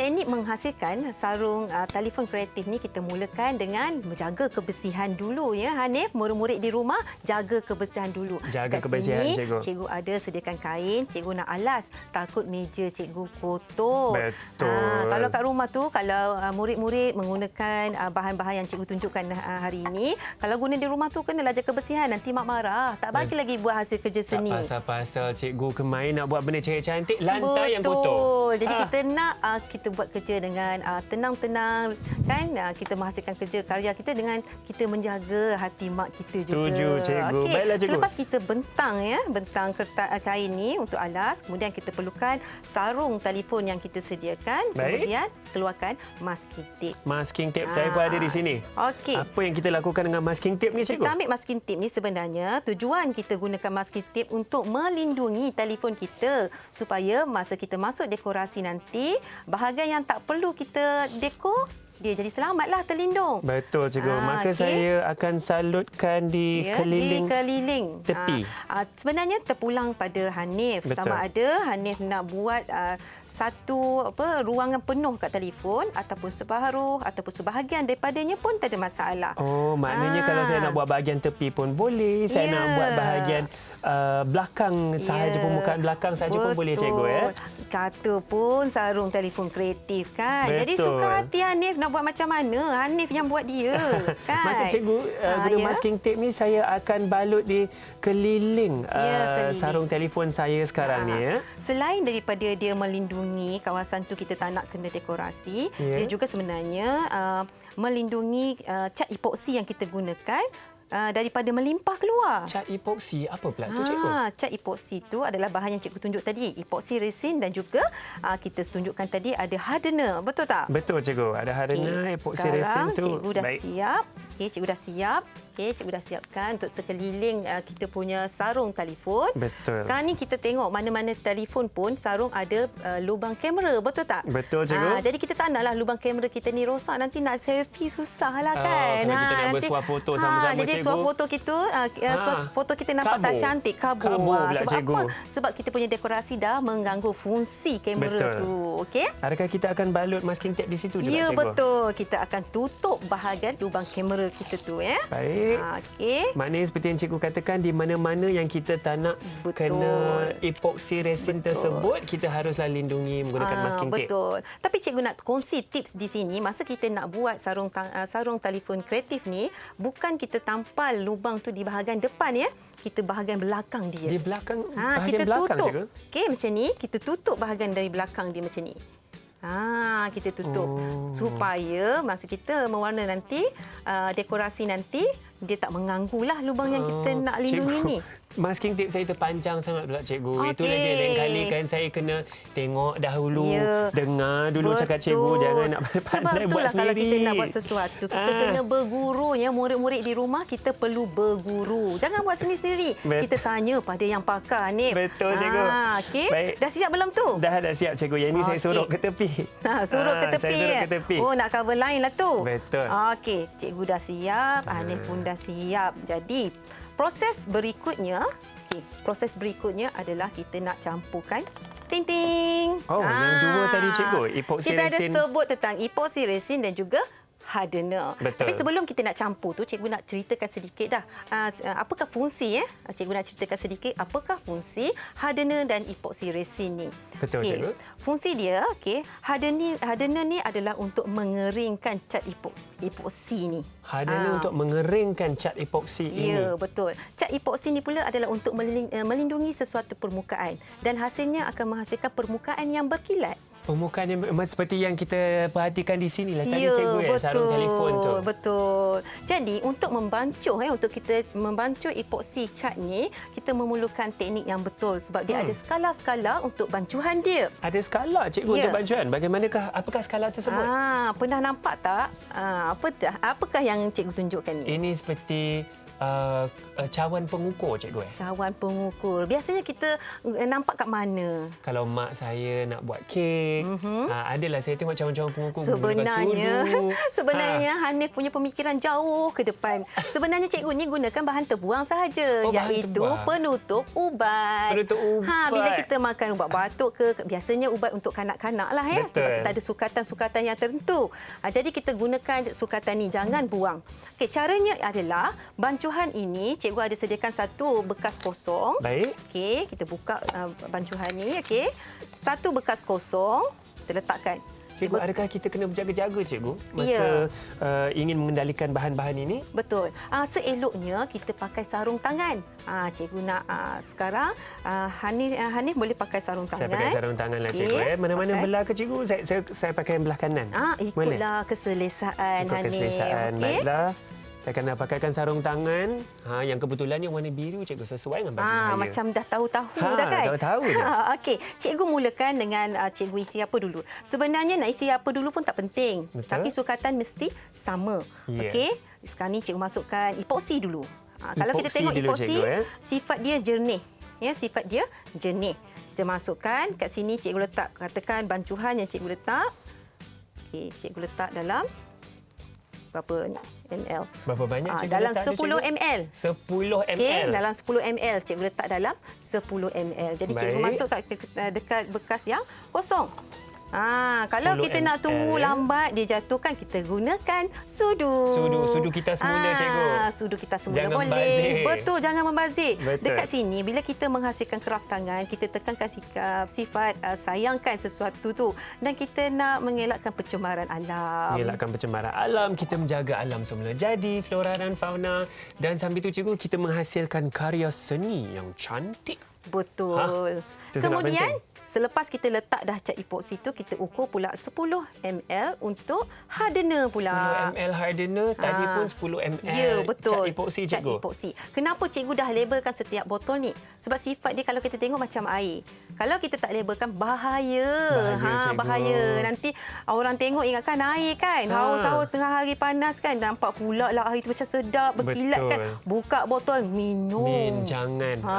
teknik menghasilkan sarung telefon kreatif ni kita mulakan dengan menjaga kebersihan dulu ya Hanif. Murid-murid di rumah jaga kebersihan dulu. Jaga Kat kebersihan, sini, cikgu. Cikgu ada sediakan kain, cikgu nak alas. Takut meja cikgu kotor. Betul. Kalau kat rumah tu, kalau murid-murid menggunakan bahan-bahan yang cikgu tunjukkan hari ini, kalau guna di rumah tu kenalah jaga kebersihan. Nanti mak marah. Tak bagi lagi buat hasil kerja seni. Tak pasal-pasal cikgu kemain nak buat benda cantik-cantik, lantai yang kotor. Betul. Jadi kita nak kita buat kerja dengan tenang-tenang kan, kita menghasilkan kerja karya kita dengan kita menjaga hati mak kita juga. Setuju cikgu. Okey. Baiklah cikgu. Selepas kita bentang kertas kain ni untuk alas, kemudian kita perlukan sarung telefon yang kita sediakan. Baik. Kemudian keluarkan masking tape. Masking tape saya pun ada di sini. Okey. Apa yang kita lakukan dengan masking tape ni cikgu? Kita ambil masking tape ni sebenarnya tujuan kita gunakan masking tape untuk melindungi telefon kita supaya masa kita masuk dekorasi nanti, bahagian yang tak perlu kita dekor, dia jadi selamatlah, terlindung. Betul cikgu. Maka okey. saya akan salutkan di keliling tepi. Sebenarnya terpulang pada Hanif. Betul. Sama ada Hanif nak buat satu ruangan penuh kat telefon ataupun separuh ataupun sebahagian daripadanya pun tak ada masalah. Oh, maknanya kalau saya nak buat bahagian tepi pun boleh. Saya nak buat bahagian belakang sahaja, permukaan belakang sahaja pun boleh cikgu ya. Kata pun sarung telefon kreatif kan. Betul. Jadi suka hati Hanif nak buat macam mana. Hanif yang buat dia kan. Maka cikgu guna masking tape ni saya akan balut di keliling, sarung telefon saya sekarang ni ya. Selain daripada dia melindungi kawasan tu kita tak nak kena dekorasi, dia juga sebenarnya melindungi cat epoksi yang kita gunakan daripada melimpah keluar. Cat epoksi apa pula tu cikgu? Cat epoksi itu adalah bahan yang cikgu tunjuk tadi. Epoksi resin dan juga kita tunjukkan tadi ada hardener. Betul tak? Betul cikgu. Ada hardener, epoksi resin tu. Cikgu dah siap. Cikgu dah siap. Cikgu dah siapkan untuk sekeliling kita punya sarung telefon. Betul. Sekarang ni kita tengok mana-mana telefon pun sarung ada lubang kamera. Betul tak? Betul cikgu. Jadi kita tak naklah lubang kamera kita ni rosak. Nanti nak selfie susahlah kan. Kalau kita nak bersuah foto sama-sama jadi cikgu. suah foto kita, foto kita nampak tak cantik. Kabur pula sebab cikgu. apa? Sebab kita punya dekorasi dah mengganggu fungsi kamera tu. Okey? Adakah kita akan balut masking tape di situ juga cikgu? Ya, betul. Kita akan tutup bahagian lubang kamera kita tu ya. Baik. Okey. Maknanya seperti yang cikgu katakan, di mana-mana yang kita tak nak kena epoksi resin tersebut, kita haruslah lindungi menggunakan masking tape. Betul. Tapi cikgu nak kongsi tips di sini masa kita nak buat sarung telefon kreatif ni, bukan kita tampal lubang tu di bahagian depan ya. Kita bahagian belakang dia. Di belakang, bahagian kita belakang tutup. cikgu? Okey, macam ni. Kita tutup bahagian dari belakang dia macam ni. Kita tutup supaya masa kita mewarna nanti, dekorasi nanti, dia tak mengganggulah lubang yang kita nak lindungi cikgu, ni. Masking tape saya terpanjang sangat pula cikgu. Okey. Itulah dia, lain kali kan saya kena tengok dahulu, dengar dulu cakap cikgu, jangan nak pandai Sebab buat itulah sendiri. kalau kita nak buat sesuatu, kita kena berguru ya. Murid-murid di rumah kita perlu berguru. Jangan buat sendiri-sendiri. Kita tanya pada yang pakar ni. Betul cikgu. Okey. Baik. Dah siap belum tu? Dah siap cikgu. Yang ini saya suruh ke tepi. Suruh ke tepi. Saya suruh ke tepi. Oh, nak cover line lah tu. Betul. Okey, cikgu dah siap, Hanif pun dah siap. Jadi, proses berikutnya adalah kita nak campurkan ting-ting. Yang dua tadi cikgu, epoksi kita resin. Kita ada sebut tentang epoksi resin dan juga hardener. Betul. Tapi sebelum kita nak campur tu, cikgu nak ceritakan sedikit dah. Apakah fungsi Cikgu nak ceritakan sedikit apakah fungsi hardener dan epoksi resin ni. Betul cikgu. Fungsi dia, hardener ni adalah untuk mengeringkan cat epoksi ni. Hardener untuk mengeringkan cat epoksi ini. Ya, betul. Cat epoksi ni pula adalah untuk melindungi sesuatu permukaan dan hasilnya akan menghasilkan permukaan yang berkilat. Permukaan yang seperti yang kita perhatikan di sini lah tadi ya, cikgu ya, sarung telefon tu. Betul. Jadi untuk membancuh untuk kita membancuh epoksi cat ni, kita memerlukan teknik yang betul sebab dia ada skala-skala untuk bancuhan dia. Ada skala cikgu untuk bancuhan. Apakah skala tersebut? Pernah nampak tak? Apakah yang cikgu tunjukkan ni? Ini seperti cawan pengukur, cikgu. Cawan pengukur. Biasanya kita nampak kat mana? Kalau mak saya nak buat kek, adalah saya tengok cawan-cawan pengukur Sebenarnya, sudu. sebenarnya Hanif punya pemikiran jauh ke depan. Sebenarnya cikgu ni gunakan bahan terbuang sahaja, bahan iaitu terbuang. penutup ubat. Penutup ubat. Bila kita makan ubat batuk ke, biasanya ubat untuk kanak-kanak lah ya. Betul. Sebab kita ada sukatan-sukatan yang tertentu. Jadi kita gunakan sukatan ni, jangan buang. Okey, caranya adalah bancuhan ini cikgu ada sediakan satu bekas kosong. Baik. Okey, kita buka bancuhan ni. Okey, satu bekas kosong kita letakkan. Cikgu, adakah kita kena berjaga-jaga, cikgu? Masa Ya. Ingin mengendalikan bahan-bahan ini? Betul. Seeloknya kita pakai sarung tangan. Cikgu nak sekarang Hanif boleh pakai sarung tangan. Saya pakai sarung tangan lah, cikgu. Okey, Mana-mana pakai. belah ke, cikgu? Saya pakai yang belah kanan. Ikutlah keselesaan Ikut Hanif. keselesaan. Okey? Baiklah. Saya kena pakaikan sarung tangan. Yang kebetulannya warna biru, cikgu. Sesuai dengan baju saya. Macam dah tahu-tahu dah kan? Tahu-tahu je. Okey, cikgu mulakan dengan cikgu isi apa dulu. Sebenarnya nak isi apa dulu pun tak penting. Betul. Tapi sukatan mesti sama. Ya. Okey, sekarang ni cikgu masukkan epoksi dulu. Kalau kita Epoksi tengok dulu, epoksi, cikgu, sifat dia jernih. Ya, sifat dia jernih. Kita masukkan kat sini, cikgu letak, katakan bancuhan yang cikgu letak. Okey, cikgu letak dalam berapa ni? ml. Berapa banyak cikgu dalam letak 10 tu, cikgu? ml. 10 ml. Okey, dalam 10 ml. Cikgu letak dalam 10 ml. Jadi cikgu Baik. masuk dekat bekas yang kosong. Kalau 10 kita nak tunggu ml, lambat dia jatuhkan, kita gunakan sudu. Sudu kita semula, cikgu. Sudu kita semula Jangan boleh. membazir. Betul, jangan membazir. Betul. Dekat sini bila kita menghasilkan keraf tangan, kita tekankan sifat sayangkan sesuatu tu dan kita nak mengelakkan pencemaran alam. Mengelakkan pencemaran alam, kita menjaga alam semula jadi, flora dan fauna, dan sambil tu, cikgu, kita menghasilkan karya seni yang cantik. Betul. Itu sangat Kemudian penting. selepas kita letak dah cat epoksi tu, kita ukur pula 10 ml untuk hardener pula. 10 ml hardener, tadi pun 10 ml Ya, betul. cat epoksi, Cat cikgu. epoksi. Kenapa cikgu dah labelkan setiap botol ni? Sebab sifat dia kalau kita tengok macam air. Kalau kita tak labelkan, bahaya. Bahaya, cikgu. Bahaya. Nanti orang tengok ingatkan air kan. Haus-haus tengah hari panas kan. Nampak pula lah air tu macam sedap, berkilat Betul. kan. Buka botol, minum. Jangan. Ha.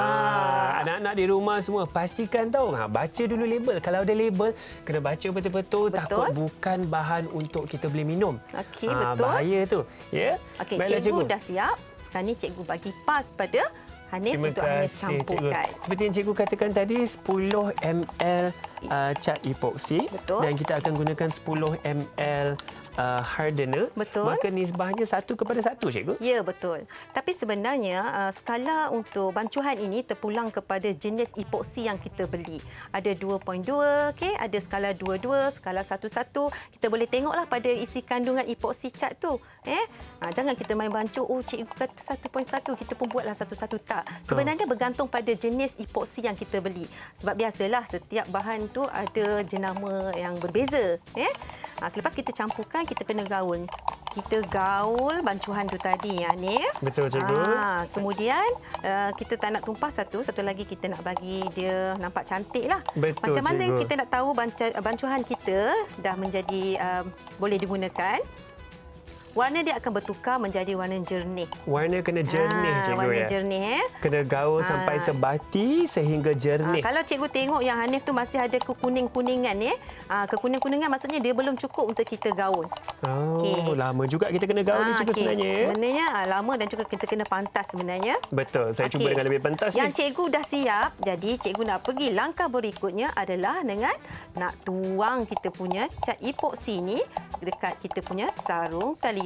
Anak-anak di rumah semua, pastikan tahu. Baca dulu label. Kalau ada label, kena baca betul-betul. Takut bukan bahan untuk kita boleh minum. Okey, betul. Bahaya tu. Ya? Okey, Baiklah, cikgu dah siap. Sekarang ni cikgu bagi pas pada Hanif Terima untuk Hanif kasih, campurkan. cikgu. Seperti yang cikgu katakan tadi, 10 ml cat epoksi. Betul. Dan kita akan gunakan 10 ml hardener. Betul. Maka nisbahnya 1:1, cikgu. Ya, betul. Tapi sebenarnya skala untuk bancuhan ini terpulang kepada jenis epoksi yang kita beli. Ada 2.2, okey, ada skala 2.2, skala 1.1. Kita boleh tengoklah pada isi kandungan epoksi cat tu. Jangan kita main bancuh, cikgu kata 1.1, kita pun buatlah 1.1. Tak. Sebenarnya bergantung pada jenis epoksi yang kita beli. Sebab biasalah setiap bahan tu ada jenama yang berbeza. Selepas kita campurkan, kita kena gaul. Kita gaul bancuhan tu tadi, ni. Betul, cikgu. Kemudian kita tak nak tumpah satu lagi kita nak bagi dia nampak cantik lah. Betul, Macam mana cikgu. kita nak tahu bancuhan kita dah menjadi boleh digunakan? Warna dia akan bertukar menjadi warna jernih. Warna kena jernih, cikgu. Warna ya? jernih. Kena gaul sampai sebati sehingga jernih. Kalau cikgu tengok yang Hanif tu masih ada kekuning-kuningan kekuning-kuningan maksudnya dia belum cukup untuk kita gaul. Okey. Lama juga kita kena gaul ni, cikgu, okey. sebenarnya. Ya? Sebenarnya lama dan juga kita kena pantas sebenarnya. Betul. Saya cuba Okey. dengan lebih pentas Yang ni. cikgu dah siap, jadi cikgu nak pergi langkah berikutnya adalah dengan nak tuang kita punya cat epoksi ni dekat kita punya sarung telefon.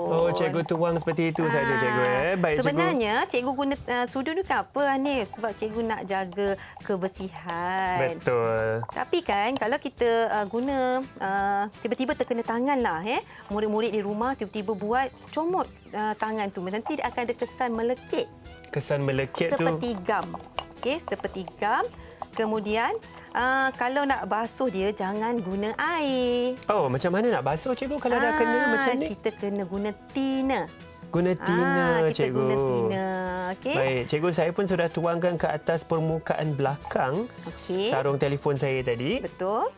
Oh, cikgu tuang seperti itu saja, cikgu. Baik, sebenarnya cikgu guna sudu ni kenapa, Hanif? Sebab cikgu nak jaga kebersihan. cikgu. Betul. Tapi kan kalau kita guna tiba-tiba terkena tangan lah, murid-murid di rumah tiba-tiba buat comot tangan tu, nanti dia akan ada kesan melekit. Kesan melekit tu. Seperti gam. Okey, seperti gam. Kemudian kalau nak basuh dia jangan guna air. Oh, macam mana nak basuh, cikgu, kalau dah kena macam ni? Kita kena guna thinner. Guna thinner, kita cikgu. guna thinner. Okey. Baik, cikgu, saya pun sudah tuangkan ke atas permukaan belakang Okey. sarung telefon saya tadi. Betul.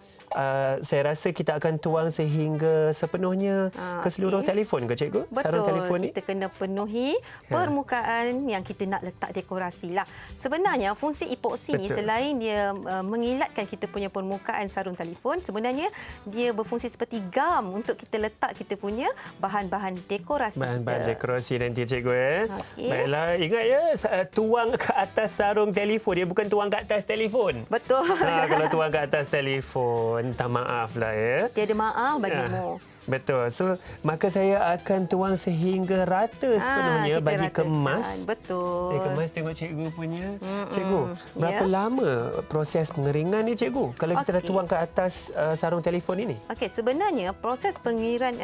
saya rasa kita akan tuang sehingga sepenuhnya ke seluruh telefon ke cikgu? Betul. Sarung telefon ni? Kita kena penuhi permukaan yang kita nak letak dekorasi lah. Sebenarnya fungsi epoksi ni selain dia mengilatkan kita punya permukaan sarung telefon, sebenarnya dia berfungsi seperti gam untuk kita letak kita punya bahan-bahan dekorasi. Bahan-bahan dekorasi nanti cikgu. Okey. Baiklah, ingat ya, tuang ke atas sarung telefon. Dia bukan tuang ke atas telefon. Betul. Kalau tuang ke atas telefon, minta maaf lah ya. Tiada maaf bagimu. Betul. So, maka saya akan tuang sehingga rata sepenuhnya bagi kemas. Betul. Kemas tengok cikgu punya. Cikgu, berapa lama proses pengeringan ni cikgu? Kalau kita dah tuang ke atas sarung telefon ini? Okey, sebenarnya proses pengeringan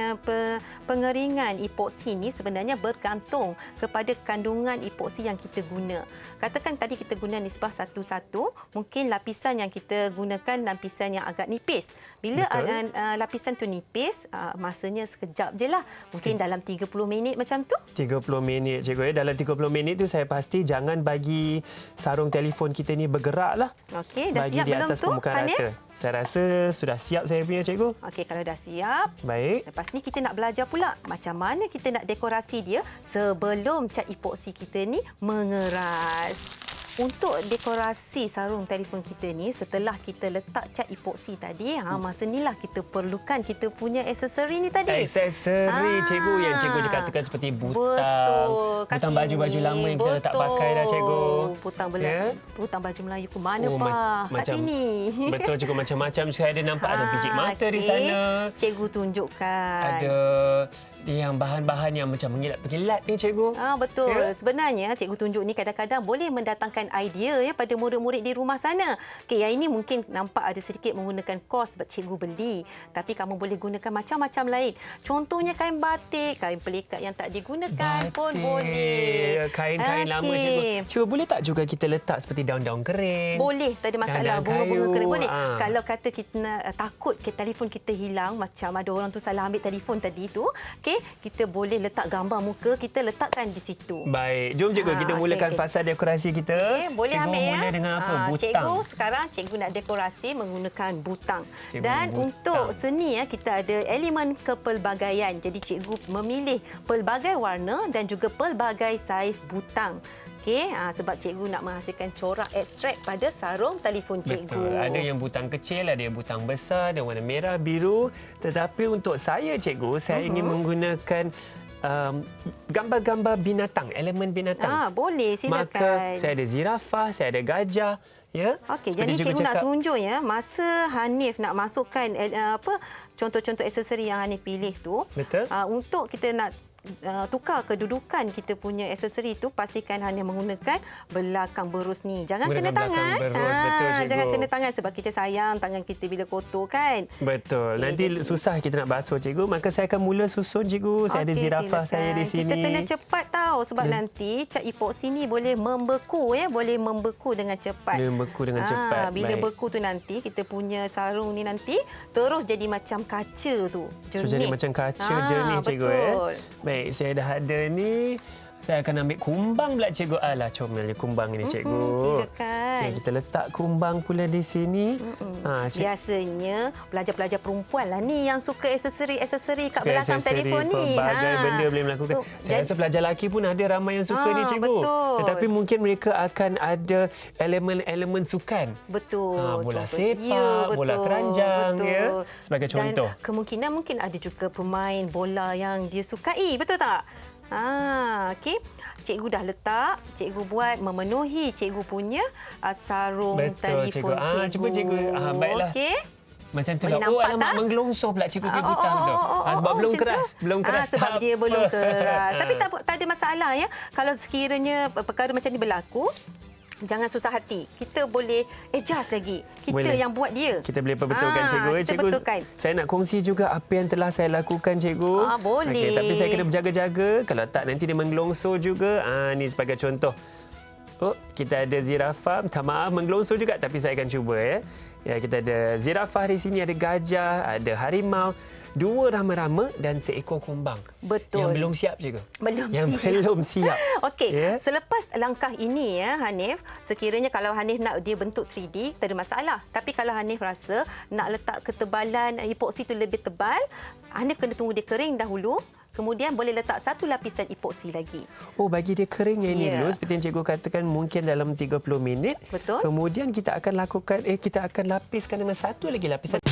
epoksi ni sebenarnya bergantung kepada kandungan epoksi yang kita guna. Katakan tadi kita guna nisbah 1:1, mungkin lapisan yang kita gunakan lapisan yang agak nipis. Bila lapisan tu nipis, masanya sekejap je lah. Mungkin dalam 30 minit macam tu. 30 minit cikgu. Dalam 30 minit tu saya pasti jangan bagi sarung telefon kita ni bergerak lah. Okey, dah bagi siap di belum atas tu, permukaan Hanif? rata. Saya rasa sudah siap saya punya cikgu. Okey, kalau dah siap. Baik. Lepas ni kita nak belajar pula macam mana kita nak dekorasi dia sebelum cat epoksi kita ni mengeras. Untuk dekorasi sarung telefon kita ni, setelah kita letak cat epoksi tadi, masa inilah kita perlukan kita punya aksesori ni tadi. Aksesori cikgu yang cikgu katakan seperti butang. Betul. Butang baju-baju lama yang kita letak pakai dah cikgu. Butang baju Melayu ke mana kat macam, sini. Betul cikgu, macam-macam saya ada nampak ada biji mata di sana. Cikgu tunjukkan. Ada yang bahan-bahan yang macam mengilat-pengilat ni cikgu. Betul. Sebenarnya cikgu tunjuk ni kadang-kadang boleh mendatangkan idea ya pada murid-murid di rumah sana. Okey, yang ini mungkin nampak ada sedikit menggunakan kos sebab cikgu beli. Tapi kamu boleh gunakan macam-macam lain. Contohnya kain batik, kain pelikat yang tak digunakan pun boleh. Kain-kain lama cikgu. Cuba boleh tak juga kita letak seperti daun-daun kering? Boleh, tak ada masalah. Bunga-bunga kering boleh. Kalau kata kita takut telefon kita hilang, macam ada orang tu salah ambil telefon tadi tu, okey, kita boleh letak gambar muka, kita letakkan di situ. Baik, jom cikgu kita mulakan fasa dekorasi kita. Boleh cikgu ambil ya. Mula dengan apa? Butang. Cikgu sekarang cikgu nak dekorasi menggunakan butang. Dan butang. untuk seni kita ada elemen kepelbagaian. Jadi cikgu memilih pelbagai warna dan juga pelbagai saiz butang. Okey, sebab cikgu nak menghasilkan corak abstrak pada sarung telefon cikgu. Betul. Ada yang butang kecil, ada yang butang besar, ada warna merah, biru. Tetapi untuk saya cikgu, saya ingin menggunakan gambar-gambar binatang, elemen binatang. Boleh, silakan. Maka saya ada zirafah, saya ada gajah. Ya. Okey, jadi cikgu nak tunjuk ya, masa Hanif nak masukkan contoh-contoh aksesori yang Hanif pilih tu. Betul. Untuk kita nak tukar kedudukan kita punya aksesori itu, pastikan hanya menggunakan belakang berus ni. Jangan kena tangan. Betul, jangan kena tangan sebab kita sayang tangan kita bila kotor kan. Betul. Nanti susah kita nak basuh cikgu. Maka saya akan mula susun cikgu. Saya ada zirafah saya di sini. Kita kena cepat tahu sebab nanti cat epoksi ni boleh membeku ya, boleh membeku dengan cepat. Boleh membeku dengan cepat. Bila beku tu nanti kita punya sarung ni nanti terus jadi macam kaca tu. Jernih. Jadi macam kaca jernih cikgu Baik, saya dah ada ni. Saya akan ambil kumbang pula cikgu. Alah, comelnya kumbang ini cikgu. Silakan. Okay, kita letak kumbang pula di sini. Biasanya pelajar-pelajar perempuan lah ni yang suka aksesori-aksesori kat belakang telefon ni. Pelbagai benda boleh melakukan. Saya rasa pelajar lelaki pun ada ramai yang suka ni cikgu. Betul. Tetapi mungkin mereka akan ada elemen-elemen sukan. Betul. Bola sepak, bola keranjang ya. Sebagai contoh. Dan kemungkinan mungkin ada juga pemain bola yang dia sukai. Betul tak? Okey. Cikgu dah letak, cikgu buat memenuhi cikgu punya sarung telefon cikgu. Cuba cikgu. Baiklah. Okey. Macam tu lah. Alamak, menggelongsor pula cikgu pergi butang tu. Sebab belum keras. Belum keras. Sebab dia belum keras. Tapi tak ada masalah ya. Kalau sekiranya perkara macam ni berlaku, jangan susah hati. Kita boleh adjust lagi. Kita yang buat dia. Kita boleh perbetulkan cikgu. Kita betulkan. Saya nak kongsi juga apa yang telah saya lakukan cikgu. Boleh. Okay, tapi saya kena berjaga-jaga. Kalau tak nanti dia menggelongsor juga. Ni sebagai contoh. Kita ada zirafah. Minta maaf menggelongsor juga. Tapi saya akan cuba ya. Kita ada zirafah di sini. Ada gajah. Ada harimau. 2 rama-rama dan seekor kumbang. Betul. Yang belum siap cikgu. Belum siap. Okey, selepas langkah ini ya Hanif, sekiranya kalau Hanif nak dia bentuk 3D, tak ada masalah. Tapi kalau Hanif rasa nak letak ketebalan epoksi tu lebih tebal, Hanif kena tunggu dia kering dahulu. Kemudian boleh letak satu lapisan epoksi lagi. Oh, bagi dia kering yang ini dulu, seperti yang cikgu katakan, mungkin dalam 30 minit. Betul. Kemudian kita akan lapiskan dengan satu lagi lapisan.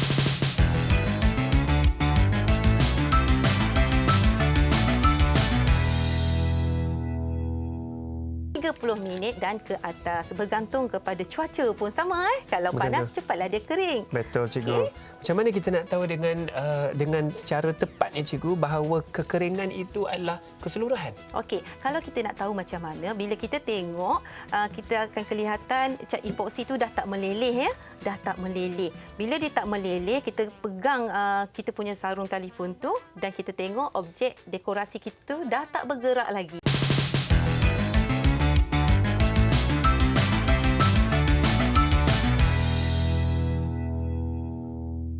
30 minit dan ke atas, bergantung kepada cuaca pun sama. Kalau panas cepatlah dia kering. Betul cikgu. Macam mana kita nak tahu dengan secara tepat ni cikgu bahawa kekeringan itu adalah keseluruhan? Okey, kalau kita nak tahu macam mana, bila kita tengok kita akan kelihatan cat epoksi tu dah tak meleleh ya, dah tak meleleh. Bila dia tak meleleh, kita pegang kita punya sarung telefon tu dan kita tengok objek dekorasi kita dah tak bergerak lagi.